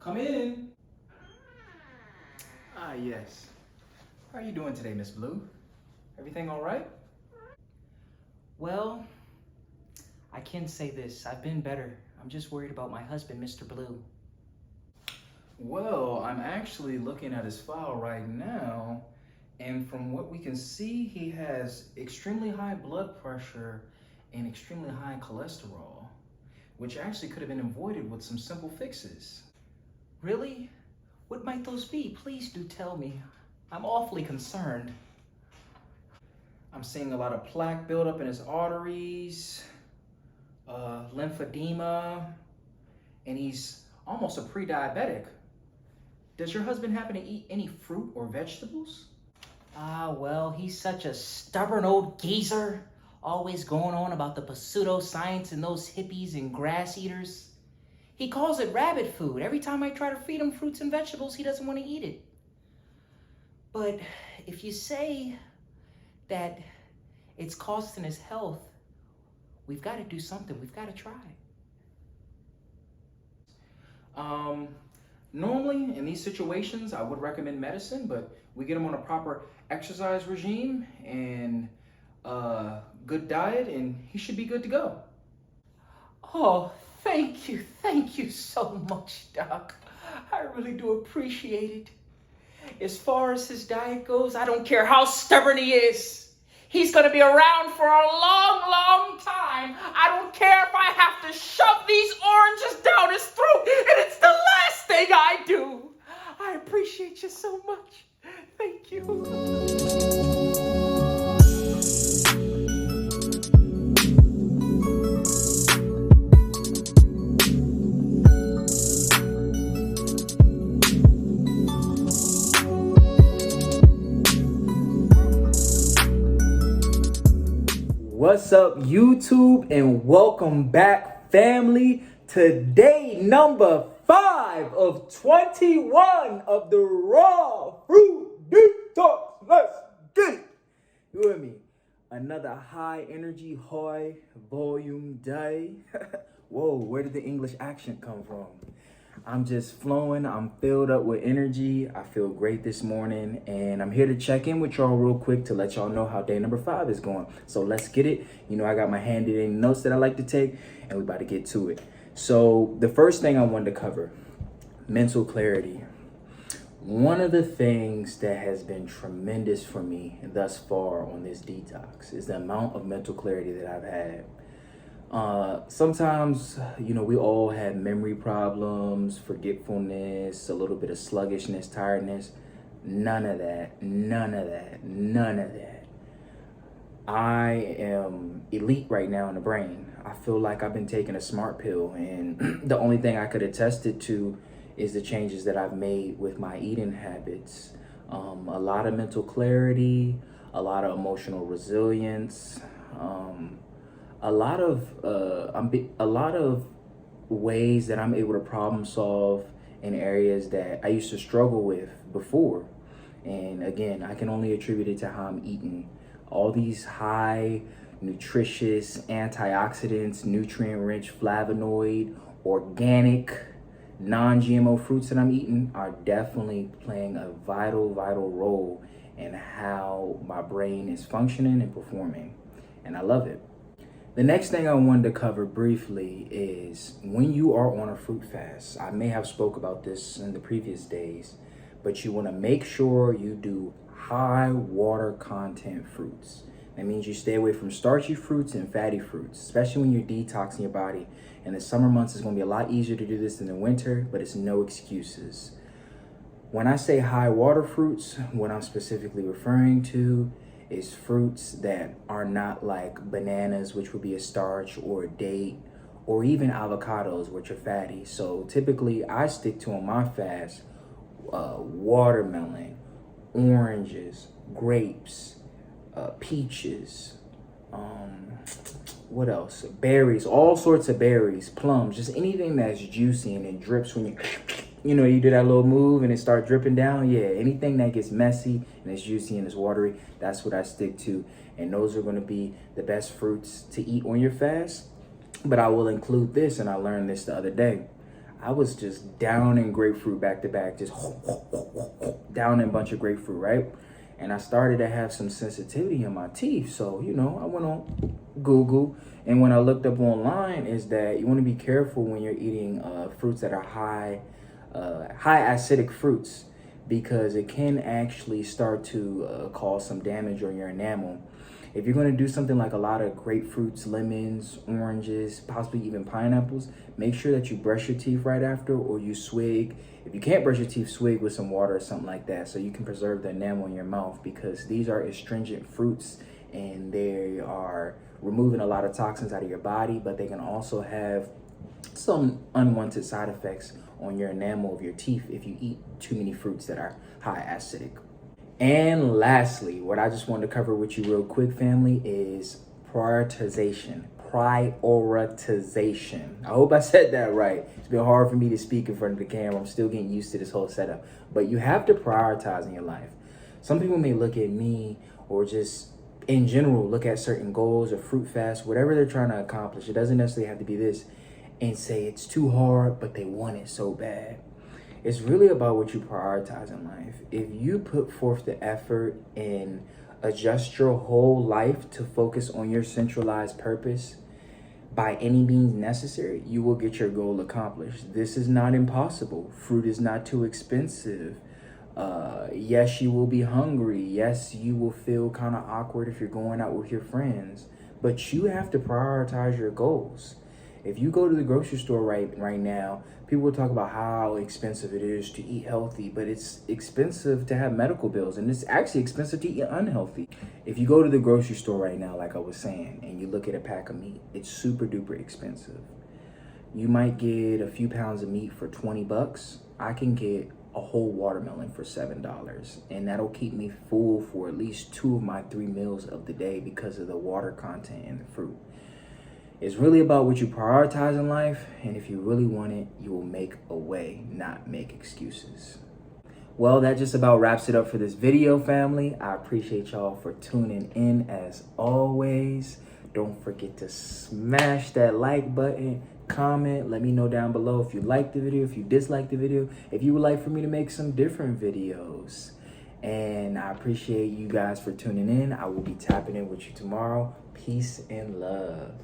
Come in. Ah, yes. How are you doing today, Miss Blue? Everything all right? Well, I can say this. I've been better. I'm just worried about my husband, Mr. Blue. Well, I'm actually looking at his file right now, and from what we can see, he has extremely high blood pressure and extremely high cholesterol, which actually could have been avoided with some simple fixes. Really? What might those be? Please do tell me. I'm awfully concerned. I'm seeing a lot of plaque buildup in his arteries, lymphedema, and he's almost a pre-diabetic. Does your husband happen to eat any fruit or vegetables? Well, he's such a stubborn old geezer. Always going on about the pseudoscience and those hippies and grass eaters. He calls it rabbit food. Every time I try to feed him fruits and vegetables, he doesn't want to eat it. But if you say that it's costing his health, we've got to do something. We've got to try. Normally in these situations, I would recommend medicine, but we get him on a proper exercise regime and good diet, and he should be good to go. Oh, thank you. Thank you so much, Doc. I really do appreciate it. As far as his diet goes, I don't care how stubborn he is. He's going to be around for a long, long time. I don't care if I have to shove these oranges down his throat, and it's the last thing I do. I appreciate you so much. Thank you. What's up, YouTube, and welcome back, family, to day number 5 of 21 of the Raw Fruit Detox. Let's get it. You hear me? Another high energy, high volume day. Whoa, where did the English accent come from? I'm just flowing. I'm filled up with energy. I feel great this morning, and I'm here to check in with y'all real quick to let y'all know how day number 5 is going. So let's get it. You know, I got my handy dandy notes that I like to take, and we about to get to it. So the first thing I wanted to cover, mental clarity. One of the things that has been tremendous for me thus far on this detox is the amount of mental clarity that I've had. Sometimes, you know, we all have memory problems, forgetfulness, a little bit of sluggishness, tiredness. None of that. I am elite right now in the brain. I feel like I've been taking a smart pill, and the only thing I could attest it to is the changes that I've made with my eating habits. A lot of mental clarity, a lot of emotional resilience, a lot of ways that I'm able to problem solve in areas that I used to struggle with before. And again, I can only attribute it to how I'm eating. All these high nutritious antioxidants, nutrient-rich, flavonoid, organic, non-GMO fruits that I'm eating are definitely playing a vital role in how my brain is functioning and performing. And I love it. The next thing I wanted to cover briefly is when you are on a fruit fast. I may have spoke about this in the previous days, but you want to make sure you do high water content fruits. That means you stay away from starchy fruits and fatty fruits, especially when you're detoxing your body. In the summer months, it's going to be a lot easier to do this than the winter, but it's no excuses. When I say high water fruits, what I'm specifically referring to is fruits that are not like bananas, which would be a starch, or a date, or even avocados, which are fatty. So typically I stick to on my fast watermelon, oranges, grapes, peaches, what else? Berries, all sorts of berries, plums, just anything that's juicy and it drips when you do that little move and it starts dripping down. Yeah, anything that gets messy and it's juicy and it's watery, that's what I stick to. And those are going to be the best fruits to eat on your fast. But I will include this, and I learned this the other day. I was just down in grapefruit back to back, just down in a bunch of grapefruit, right? And I started to have some sensitivity in my teeth. So, you know, I went on Google, and when I looked up online is that you want to be careful when you're eating fruits that are high acidic fruits, because it can actually start to cause some damage on your enamel. If you're going to do something like a lot of grapefruits, lemons, oranges, possibly even pineapples, make sure that you brush your teeth right after, or you swig. If you can't brush your teeth, swig with some water or something like that, so you can preserve the enamel in your mouth, because these are astringent fruits and they are removing a lot of toxins out of your body, but they can also have some unwanted side effects on your enamel of your teeth if you eat too many fruits that are high acidic. And lastly, what I just wanted to cover with you real quick, family, is prioritization. Prioritization. I hope I said that right. It's been hard for me to speak in front of the camera. I'm still getting used to this whole setup. But you have to prioritize in your life. Some people may look at me, or just in general look at certain goals or fruit fast, whatever they're trying to accomplish. It doesn't necessarily have to be this, and say it's too hard, but they want it so bad. It's really about what you prioritize in life. If you put forth the effort and adjust your whole life to focus on your centralized purpose by any means necessary, you will get your goal accomplished. This is not impossible. Fruit is not too expensive. Yes, you will be hungry. Yes, you will feel kind of awkward if you're going out with your friends, but you have to prioritize your goals. If you go to the grocery store right now, people will talk about how expensive it is to eat healthy, but it's expensive to have medical bills, and it's actually expensive to eat unhealthy. If you go to the grocery store right now, like I was saying, and you look at a pack of meat, it's super duper expensive. You might get a few pounds of meat for 20 bucks. I can get a whole watermelon for $7, and that'll keep me full for at least 2 of my 3 meals of the day because of the water content in the fruit. It's really about what you prioritize in life, and if you really want it, you will make a way, not make excuses. Well, that just about wraps it up for this video, family. I appreciate y'all for tuning in as always. Don't forget to smash that like button, comment, let me know down below if you liked the video, if you disliked the video, if you would like for me to make some different videos. And I appreciate you guys for tuning in. I will be tapping in with you tomorrow. Peace and love.